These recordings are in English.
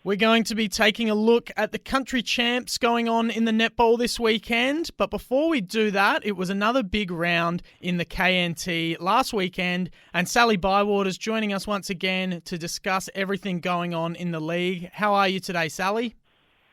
We're going to be taking a look at the country champs going on in the netball this weekend. But before we do that, it was another big round in the KNT last weekend. And Sally Bywater is joining us once again to discuss everything going on in the league. How are you today, Sally?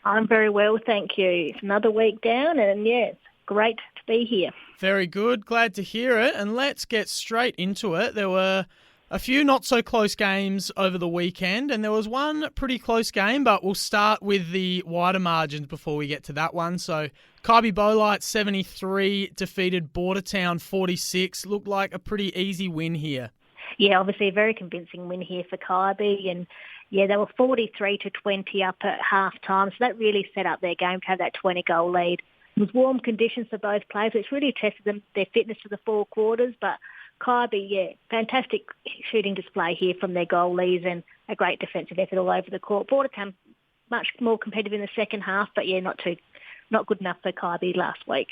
I'm very well, thank you. It's another week down and it's great to be here. Very good. Glad to hear it. And let's get straight into it. There were a few not-so-close games over the weekend, and there was one pretty close game, but we'll start with the wider margins before we get to that one. So, Kybe Bolite 73 defeated Bordertown 46. Looked like a pretty easy win here. Yeah, obviously a very convincing win here for Kybe, and yeah, they were 43-20 up at half-time, so that really set up their game to have that 20-goal lead. It was warm conditions for both players, which really tested them, their fitness for the four quarters, but Kybe, yeah, fantastic shooting display here from their goalies and a great defensive effort all over the court. Bordertown much more competitive in the second half, but yeah, not good enough for Kybe last week.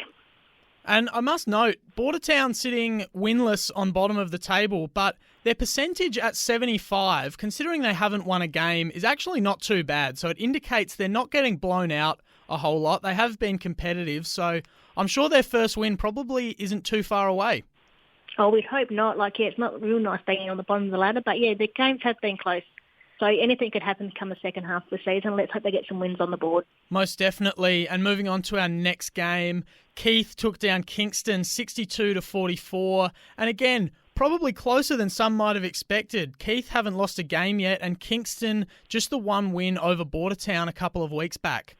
And I must note, Bordertown sitting winless on bottom of the table, but their percentage at 75, considering they haven't won a game, is actually not too bad. So it indicates they're not getting blown out a whole lot. They have been competitive, so I'm sure their first win probably isn't too far away. Oh, we'd hope not. It's not real nice being on the bottom of the ladder, but yeah, the games have been close. So anything could happen come the second half of the season. Let's hope they get some wins on the board. Most definitely. And moving on to our next game, Keith took down Kingston 62-44. And again, probably closer than some might have expected. Keith haven't lost a game yet, and Kingston just the one win over Bordertown a couple of weeks back.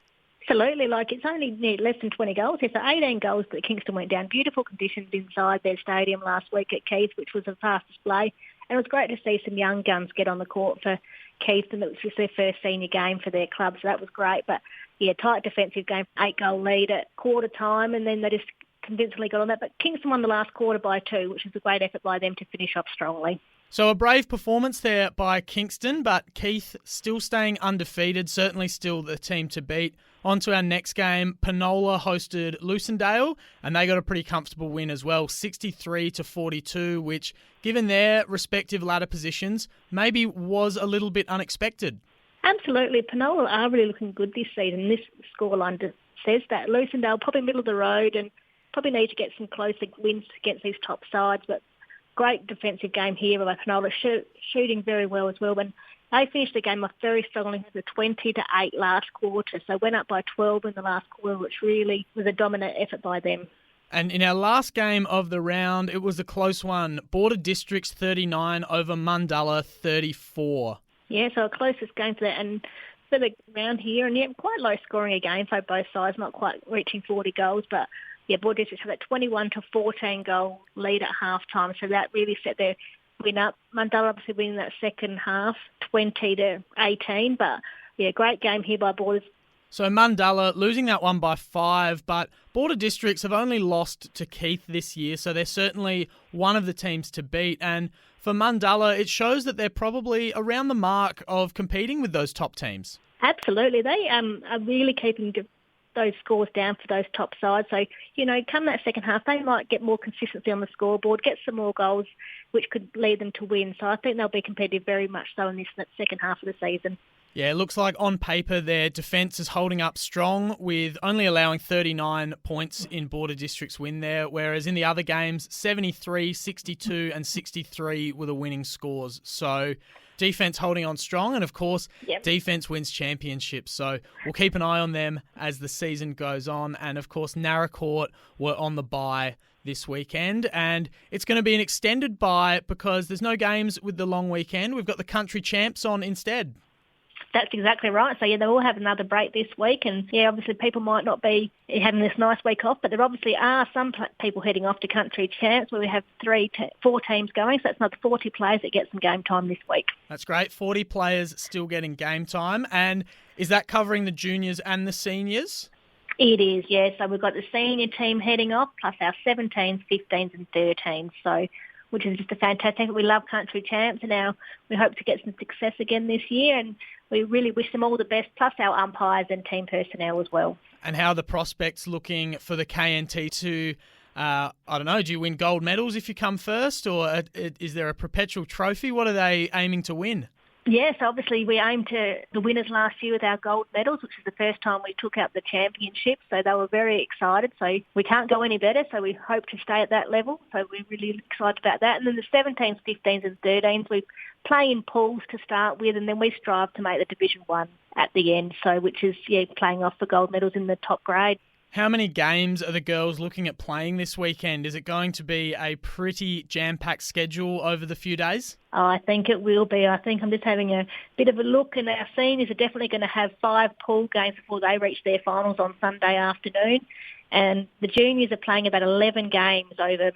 Absolutely, it's only less than 20 goals here, so 18 goals that Kingston went down. Beautiful conditions inside their stadium last week at Keith, which was a fast display. And it was great to see some young guns get on the court for Keith, and it was just their first senior game for their club, so that was great. But yeah, tight defensive game, 8-goal lead at quarter time, and then they just convincingly got on that. But Kingston won the last quarter by 2, which was a great effort by them to finish off strongly. So a brave performance there by Kingston, but Keith still staying undefeated, certainly still the team to beat. On to our next game, Penola hosted Lucindale, and they got a pretty comfortable win as well, 63-42, which, given their respective ladder positions, maybe was a little bit unexpected. Absolutely. Penola are really looking good this season. This scoreline says that. Lucindale probably middle of the road and probably need to get some closer wins against these top sides, but great defensive game here by Penola, shooting very well as well. And they finished the game off very strongly with a 20-8 last quarter, so went up by 12 in the last quarter, which really was a dominant effort by them. And in our last game of the round, it was a close one. Border Districts 39 over Mundulla 34. Yeah, so a closest game for that. And for the round here, and yeah, quite low scoring again for both sides, not quite reaching 40 goals, but yeah, Border Districts have that 21-14 goal lead at half time, so that really set their win up. Mundulla obviously winning that second half, 20-18, but yeah, great game here by Borders. So Mundulla losing that one by 5, but Border Districts have only lost to Keith this year, so they're certainly one of the teams to beat. And for Mundulla, it shows that they're probably around the mark of competing with those top teams. Absolutely. They are really keeping those scores down for those top sides. So, come that second half, they might get more consistency on the scoreboard, get some more goals, which could lead them to win. So I think they'll be competitive very much so in that second half of the season. Yeah, it looks like on paper their defence is holding up strong with only allowing 39 points in Border District's win there, whereas in the other games, 73, 62 and 63 were the winning scores. So defence holding on strong, and of course, defence wins championships. So we'll keep an eye on them as the season goes on. And of course, Narracourt were on the bye this weekend, and it's going to be an extended bye because there's no games with the long weekend. We've got the country champs on instead. That's exactly right. So, yeah, they will have another break this week. And, yeah, obviously people might not be having this nice week off, but there obviously are some people heading off to country champs where we have 4 teams going. So that's another 40 players that get some game time this week. That's great. 40 players still getting game time. And is that covering the juniors and the seniors? It is, yeah. So we've got the senior team heading off, plus our 17s, 15s and 13s. So, which is just a fantastic. We love country champs, and now we hope to get some success again this year, and we really wish them all the best, plus our umpires and team personnel as well. And how are the prospects looking for the KNT to, do you win gold medals if you come first, or is there a perpetual trophy? What are they aiming to win? Yes, obviously we aimed to the winners last year with our gold medals, which is the first time we took out the championship. So they were very excited. So we can't go any better. So we hope to stay at that level. So we're really excited about that. And then the 17s, 15s and 13s, we play in pools to start with, and then we strive to make the Division 1 at the end. So which is, playing off for gold medals in the top grade. How many games are the girls looking at playing this weekend? Is it going to be a pretty jam-packed schedule over the few days? Oh, I think it will be. I think I'm just having a bit of a look, and our seniors are definitely going to have 5 pool games before they reach their finals on Sunday afternoon. And the juniors are playing about 11 games over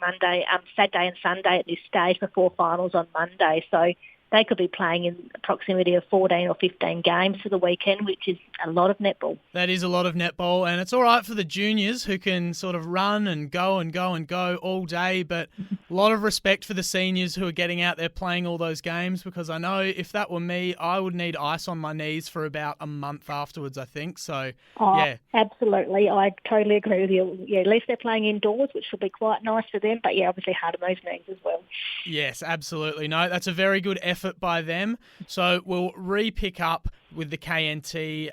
Saturday and Sunday at this stage before finals on Monday. So they could be playing in proximity of 14 or 15 games for the weekend, which is a lot of netball. That is a lot of netball, and it's all right for the juniors who can sort of run and go and go and go all day, but a lot of respect for the seniors who are getting out there playing all those games, because I know if that were me, I would need ice on my knees for about a month afterwards, I think. So, yeah. Absolutely. I totally agree with you. Yeah, at least they're playing indoors, which will be quite nice for them, but obviously hard on those knees as well. Yes, absolutely. No, that's a very good effort by them. So we'll re-pick up with the KNT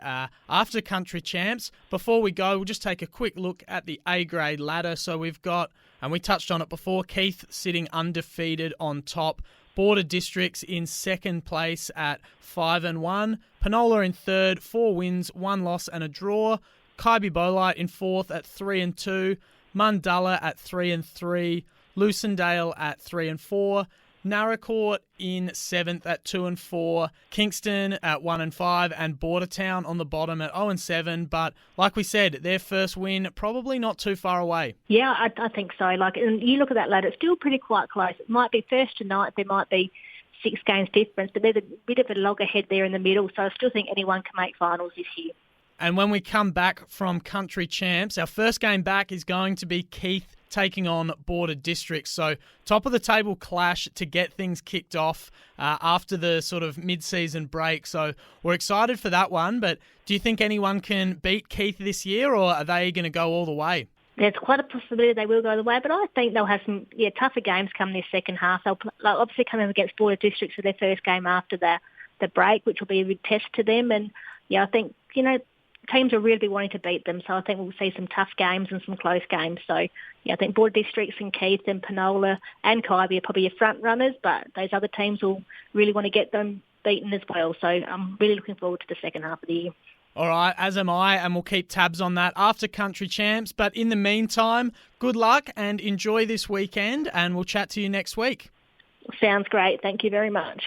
after Country Champs. Before we go, we'll just take a quick look at the A-grade ladder. So we've got, and we touched on it before, Keith sitting undefeated on top. Border Districts in second place at 5-1. Penola in third, 4 wins, 1 loss and a draw. Kaibi Bolite in fourth at 3-2. Mundulla at 3-3. Lucendale at 3-4. Narracourt in 7th at 2-4, Kingston at 1-5, and Bordertown on the bottom at 0-7. But like we said, their first win probably not too far away. Yeah, I think so. And you look at that ladder, it's still pretty quite close. It might be first to ninth, there might be 6 games difference, but there's a bit of a loggerhead there in the middle. So I still think anyone can make finals this year. And when we come back from Country Champs, our first game back is going to be Keith taking on Border Districts. So top of the table clash to get things kicked off after the sort of mid-season break. So we're excited for that one. But do you think anyone can beat Keith this year, or are they going to go all the way? There's quite a possibility they will go the way, but I think they'll have some tougher games come this second half. They'll obviously come in against Border Districts for their first game after the break, which will be a good test to them. And I think, teams will really be wanting to beat them, so I think we'll see some tough games and some close games. So, I think Border Districts and Keith and Penola and Kaibi are probably your front runners, but those other teams will really want to get them beaten as well. So I'm really looking forward to the second half of the year. All right, as am I, and we'll keep tabs on that after Country Champs. But in the meantime, good luck and enjoy this weekend, and we'll chat to you next week. Sounds great. Thank you very much.